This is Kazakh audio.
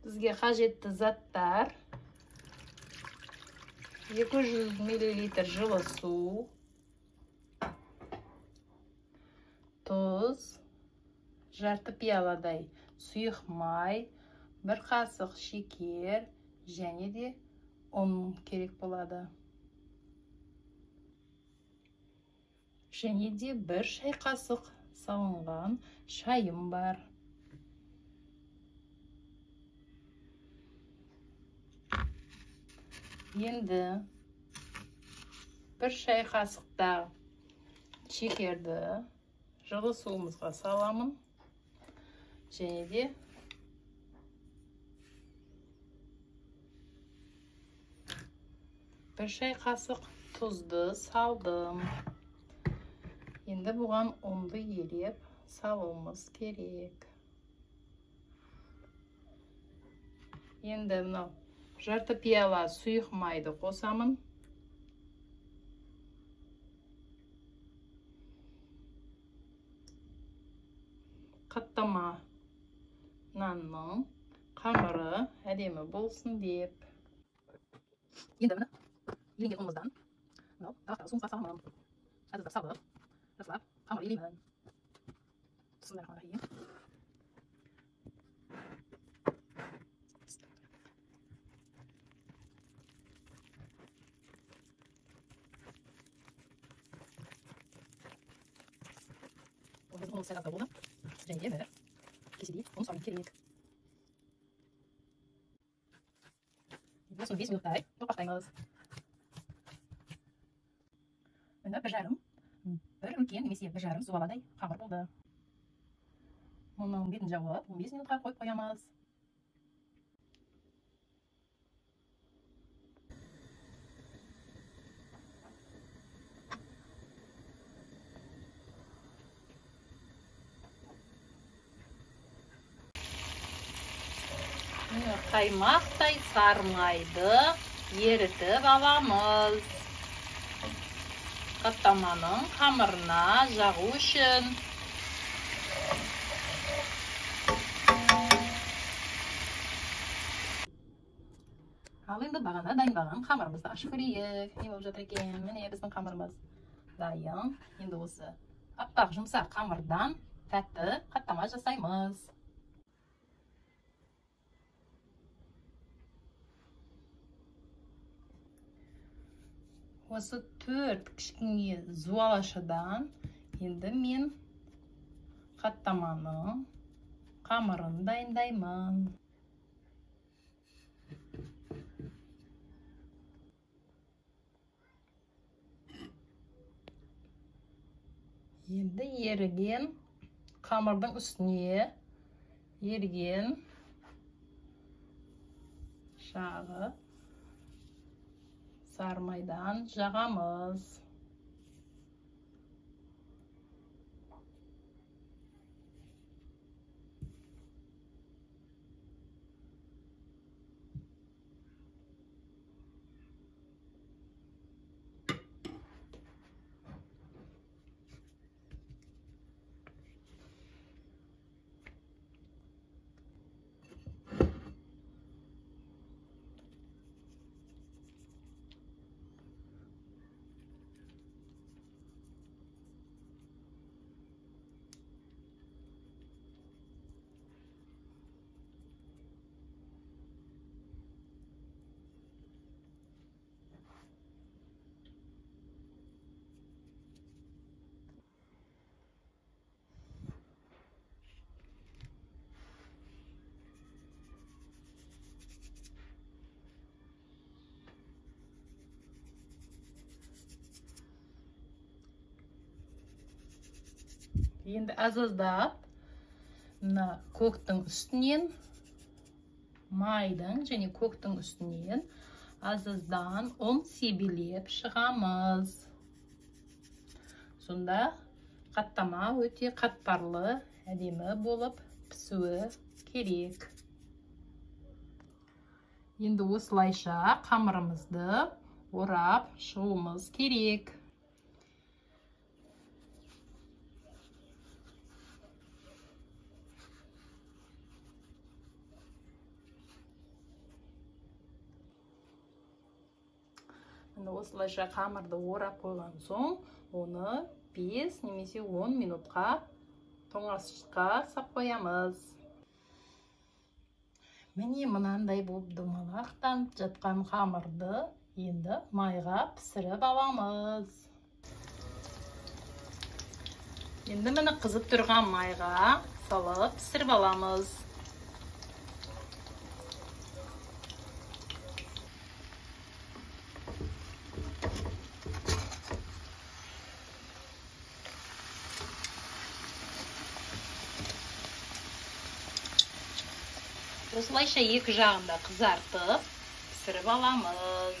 Bizge қажетті заттар: 200 мл жылы су, тұз, жарты пияладай сұйық май, 1 қасық шекер және де ұн керек болады. Және де 1 шай қасық салынған шайым бар. Енді 1 шай қасықта шекерді жылы суымызға саламын. Және де 1 шай қасық тұзды салдым. Енді бұған ұнды елеп салуымыз керек. Енді мынау жарты пияла сұйық майды қосамын. Қаттама нанның қамыры әдемі болсын деп. Енді мына еленген ұнымыздан табақтағы суымызға саламын. Аздап салып, жақсылап қамыр елеймін. Бисмиллахиррахманиррахим. Біздің ұн сәл аздау болды. Және де 1 кеседей ұн салу керек. Осыны 5 минуттай тоқпақтаймыз. Міне 1,5 үлкен немесе 1,5 зуаладай қамыр болды. Мұның бетін жауып 15 минутқа қойып қоямыз. Қаймақтай сармайды ерітіп аламыз. Қаттаманың қамырына жағу үшін. Ал енді бағана дайындаған қамырымызды ашып көрейік. Не болып жатыр екен? Міне біздің қамырымыз дайын. Енді осы аппақ жұмсақ қамырдан тәтті қаттама жасаймыз. Осы 4 кішкене зуалашадан енді мен қаттаманың қамырын дайындаймын. Енді еріген қамырдың үстіне еріген жағы сармайдан жағамыз. Енді аз-аздап мына көктің үстінен, майдың және көктің үстінен аз-аздан ұн себелеп шығамыз. Сонда қаттама өте қатпарлы, әдемі болып пісуі керек. Енді осылайша қамырымызды орап шығуымыз керек. Енді осылайша қамырды орап қойған соң, оны 5 немесе 10 минутқа тоңазытқышқа сап қоямыз. Міне мынандай болып домалақтанып жатқан қамырды енді майға пісіріп аламыз. Енді міне қызып тұрған майға салып пісіріп аламыз. Осылайша екі жағында қызартып пісіріп аламыз.